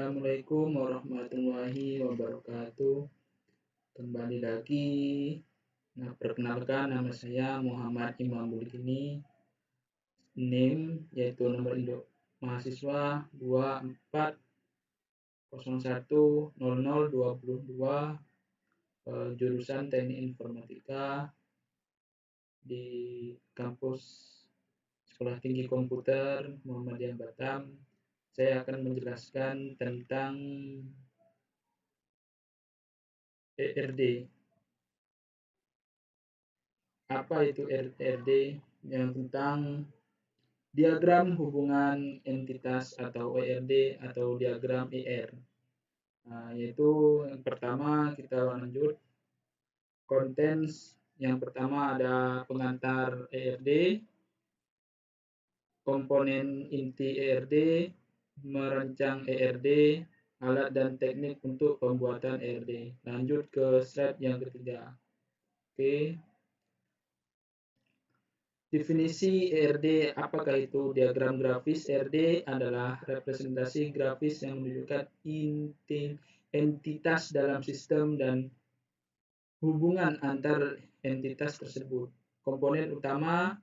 Assalamualaikum warahmatullahi wabarakatuh. Kembali lagi. Perkenalkan, nama saya Muhammad Imam Bulikini. NIM yaitu nomor induk mahasiswa 24010022, jurusan Teknik Informatika di kampus Sekolah Tinggi Komputer Muhammadiyah Batam. Saya akan menjelaskan tentang ERD. Apa itu ERD? Yang tentang diagram hubungan entitas atau ERD atau diagram ER. Yaitu yang pertama kita lanjut. Contents yang pertama ada pengantar ERD, komponen inti ERD, merancang ERD, alat dan teknik untuk pembuatan ERD. Lanjut ke slide yang ketiga. Oke. Definisi ERD, apakah itu? Diagram grafis ERD adalah representasi grafis yang menunjukkan entitas dalam sistem dan hubungan antar entitas tersebut. Komponen utama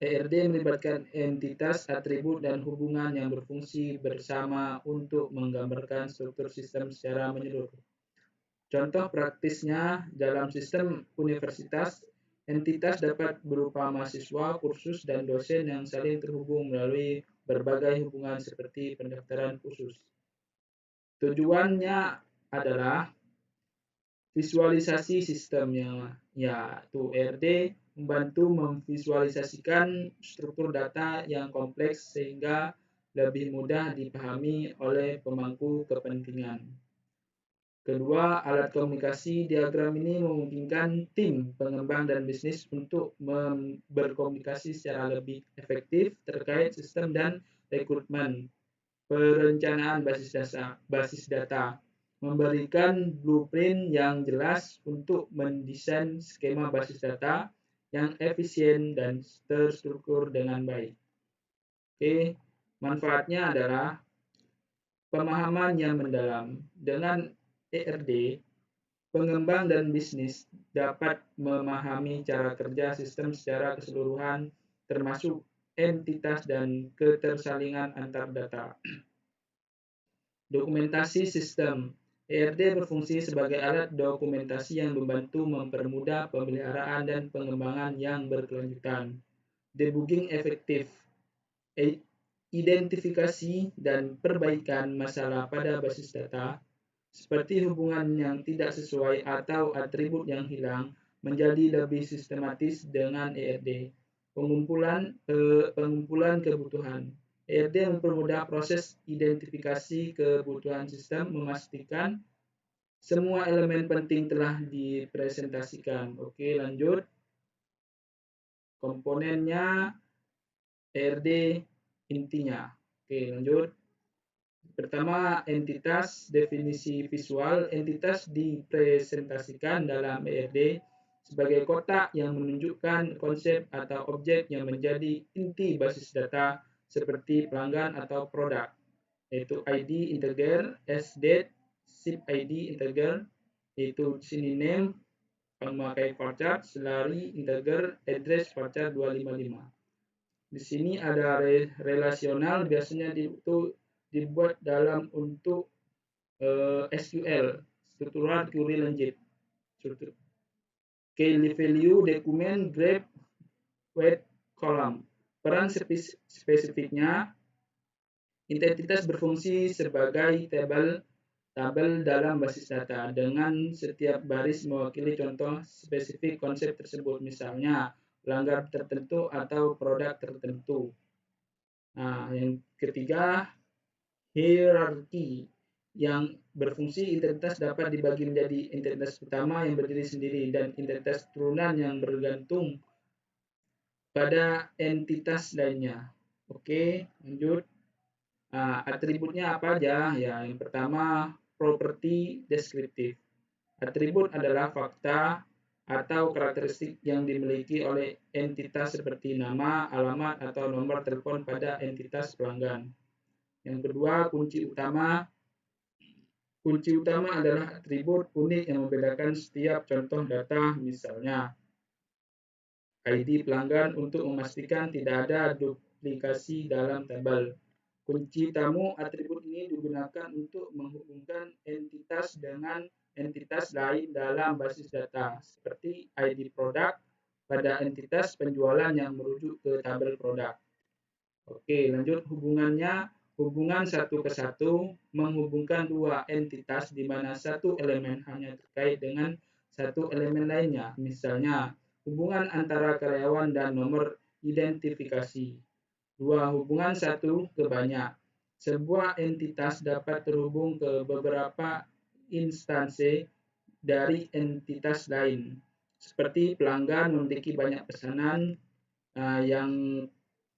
ERD melibatkan entitas, atribut, dan hubungan yang berfungsi bersama untuk menggambarkan struktur sistem secara menyeluruh. Contoh praktisnya dalam sistem universitas, entitas dapat berupa mahasiswa, kursus, dan dosen yang saling terhubung melalui berbagai hubungan seperti pendaftaran khusus. Tujuannya adalah visualisasi sistemnya, yaitu ERD membantu memvisualisasikan struktur data yang kompleks sehingga lebih mudah dipahami oleh pemangku kepentingan. Kedua, alat komunikasi. Diagram ini memungkinkan tim pengembang dan bisnis untuk berkomunikasi secara lebih efektif terkait sistem dan rekrutmen. Perencanaan basis data, memberikan blueprint yang jelas untuk mendesain skema basis data yang efisien dan terstruktur dengan baik. Oke, manfaatnya adalah pemahaman yang mendalam. Dengan ERD, pengembang dan bisnis dapat memahami cara kerja sistem secara keseluruhan, termasuk entitas dan ketersalingan antar data. Dokumentasi sistem. ERD berfungsi sebagai alat dokumentasi yang membantu mempermudah pemeliharaan dan pengembangan yang berkelanjutan. Debugging efektif. Identifikasi dan perbaikan masalah pada basis data, seperti hubungan yang tidak sesuai atau atribut yang hilang, menjadi lebih sistematis dengan ERD. Pengumpulan kebutuhan. ERD mempermudah proses identifikasi kebutuhan sistem, memastikan semua elemen penting telah dipresentasikan. Oke, lanjut. Komponennya ERD intinya. Oke, lanjut. Pertama, entitas. Definisi visual. Entitas dipresentasikan dalam ERD sebagai kotak yang menunjukkan konsep atau objek yang menjadi inti basis data seperti pelanggan atau produk, yaitu ID integer, sdate, ship ID integer, yaitu sini name, pemakai varchar, selari integer, address varchar 255. Di sini ada relasional, biasanya itu dibuat dalam untuk SQL, struktural query lanjut. Key value, dokumen, graph, weight, column. Peran spesifiknya, identitas berfungsi sebagai tabel dalam basis data dengan setiap baris mewakili contoh spesifik konsep tersebut, misalnya pelanggan tertentu atau produk tertentu. Nah, yang ketiga, hierarki yang berfungsi. Identitas dapat dibagi menjadi identitas utama yang berdiri sendiri dan identitas turunan yang bergantung pada entitas lainnya. Oke, lanjut. Atributnya apa aja? Ya, yang pertama, properti deskriptif. Atribut adalah fakta atau karakteristik yang dimiliki oleh entitas seperti nama, alamat, atau nomor telepon pada entitas pelanggan. Yang kedua, kunci utama. Kunci utama adalah atribut unik yang membedakan setiap contoh data, misalnya ID pelanggan untuk memastikan tidak ada duplikasi dalam tabel. Kunci tamu atribut ini digunakan untuk menghubungkan entitas dengan entitas lain dalam basis data, seperti ID produk pada entitas penjualan yang merujuk ke tabel produk. Oke, lanjut hubungannya. Hubungan satu ke satu menghubungkan dua entitas di mana satu elemen hanya terkait dengan satu elemen lainnya. Misalnya, hubungan antara karyawan dan nomor identifikasi. Dua hubungan satu ke banyak. Sebuah entitas dapat terhubung ke beberapa instansi dari entitas lain. Seperti pelanggan memiliki banyak pesanan. Yang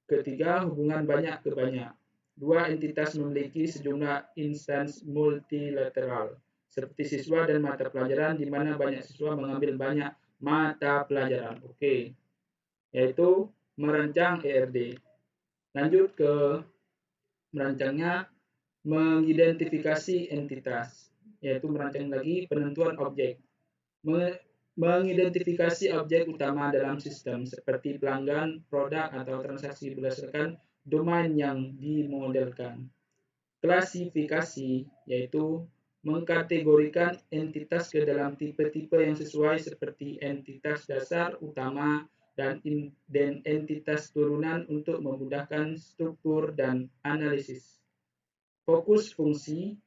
ketiga, hubungan banyak ke banyak. Dua entitas memiliki sejumlah instans multilateral, seperti siswa dan mata pelajaran, di mana banyak siswa mengambil banyak mata pelajaran. Oke, yaitu merancang ERD. Lanjut ke merancangnya, mengidentifikasi entitas, yaitu merancang lagi penentuan objek. Mengidentifikasi objek utama dalam sistem seperti pelanggan, produk, atau transaksi berdasarkan domain yang dimodelkan. Klasifikasi yaitu mengkategorikan entitas ke dalam tipe-tipe yang sesuai seperti entitas dasar, utama, dan entitas turunan untuk memudahkan struktur dan analisis. Fokus fungsi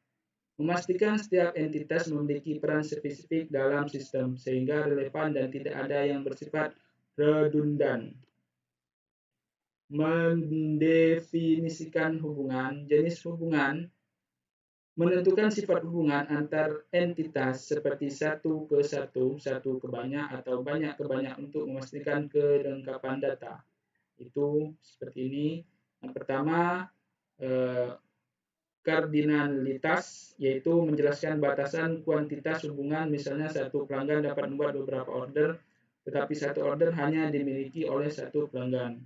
memastikan setiap entitas memiliki peran spesifik dalam sistem, sehingga relevan dan tidak ada yang bersifat redundan. Mendefinisikan hubungan, jenis hubungan, menentukan sifat hubungan antar entitas seperti satu ke satu, satu ke banyak, atau banyak ke banyak untuk memastikan kelengkapan data. Itu seperti ini. Yang pertama, kardinalitas, yaitu menjelaskan batasan kuantitas hubungan, misalnya satu pelanggan dapat membuat beberapa order, tetapi satu order hanya dimiliki oleh satu pelanggan.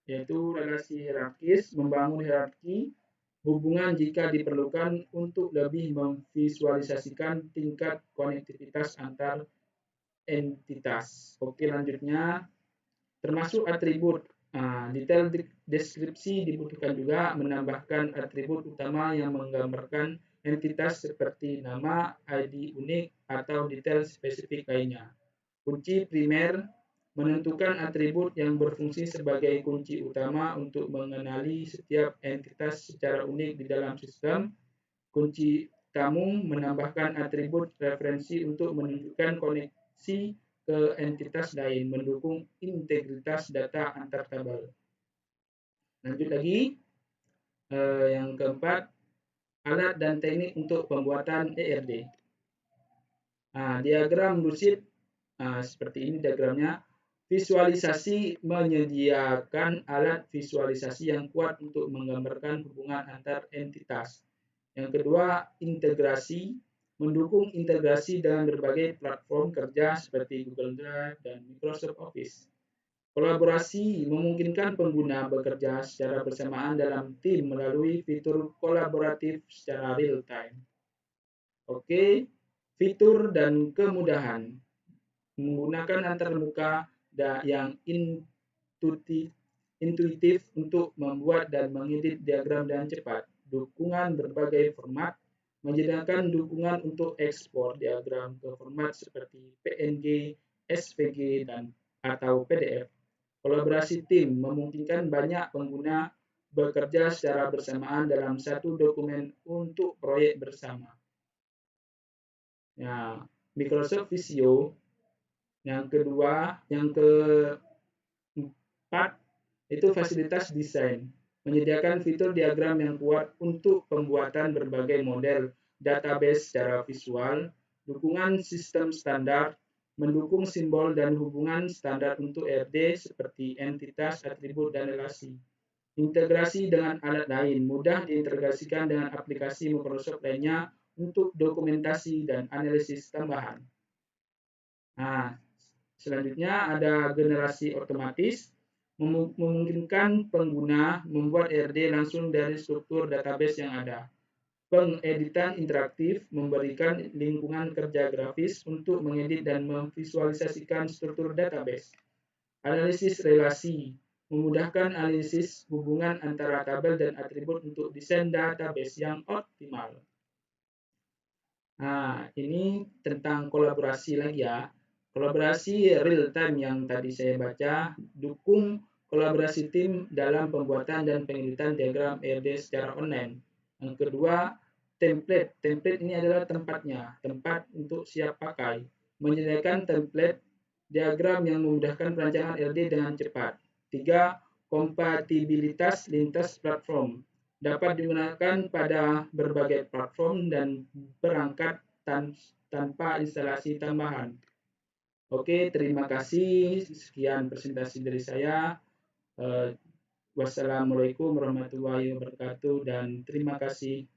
Yaitu relasi hierarkis, membangun hierarki hubungan jika diperlukan untuk lebih memvisualisasikan tingkat konektivitas antar entitas. Oke, lanjutnya termasuk atribut. Detail deskripsi dibutuhkan juga, menambahkan atribut utama yang menggambarkan entitas seperti nama, ID unik, atau detail spesifik lainnya. Kunci primer, menentukan atribut yang berfungsi sebagai kunci utama untuk mengenali setiap entitas secara unik di dalam sistem. Kunci tamu, menambahkan atribut referensi untuk menunjukkan koneksi ke entitas lain, mendukung integritas data antar tabel. Lanjut lagi, yang keempat, alat dan teknik untuk pembuatan ERD. Diagram lucid, seperti ini diagramnya. Visualisasi menyediakan alat visualisasi yang kuat untuk menggambarkan hubungan antar entitas. Yang kedua, integrasi, mendukung integrasi dengan berbagai platform kerja seperti Google Drive dan Microsoft Office. Kolaborasi memungkinkan pengguna bekerja secara bersamaan dalam tim melalui fitur kolaboratif secara real time. Oke, fitur dan kemudahan. Menggunakan antarmuka yang intuitif untuk membuat dan mengedit diagram dengan cepat. Dukungan berbagai format, menyediakan dukungan untuk ekspor diagram ke format seperti PNG, SVG, atau PDF. Kolaborasi tim memungkinkan banyak pengguna bekerja secara bersamaan dalam satu dokumen untuk proyek bersama. Microsoft Visio. Yang keempat itu fasilitas desain, menyediakan fitur diagram yang kuat untuk pembuatan berbagai model database secara visual, dukungan sistem standar, mendukung simbol dan hubungan standar untuk ERD seperti entitas, atribut, dan relasi. Integrasi dengan alat lain, mudah diintegrasikan dengan aplikasi Microsoft lainnya untuk dokumentasi dan analisis tambahan. Selanjutnya ada generasi otomatis, memungkinkan pengguna membuat ERD langsung dari struktur database yang ada. Pengeditan interaktif memberikan lingkungan kerja grafis untuk mengedit dan memvisualisasikan struktur database. Analisis relasi memudahkan analisis hubungan antara tabel dan atribut untuk desain database yang optimal. Nah, ini tentang kolaborasi lagi ya. Kolaborasi real time yang tadi saya baca, dukung kolaborasi tim dalam pembuatan dan pengeditan diagram ERD secara online. Yang kedua, template. Template ini adalah tempatnya, tempat untuk siap pakai. Menyediakan template diagram yang memudahkan perancangan ERD dengan cepat. 3. Kompatibilitas lintas platform. Dapat digunakan pada berbagai platform dan perangkat tanpa instalasi tambahan. Oke, terima kasih. Sekian presentasi dari saya. Wassalamualaikum warahmatullahi wabarakatuh dan terima kasih.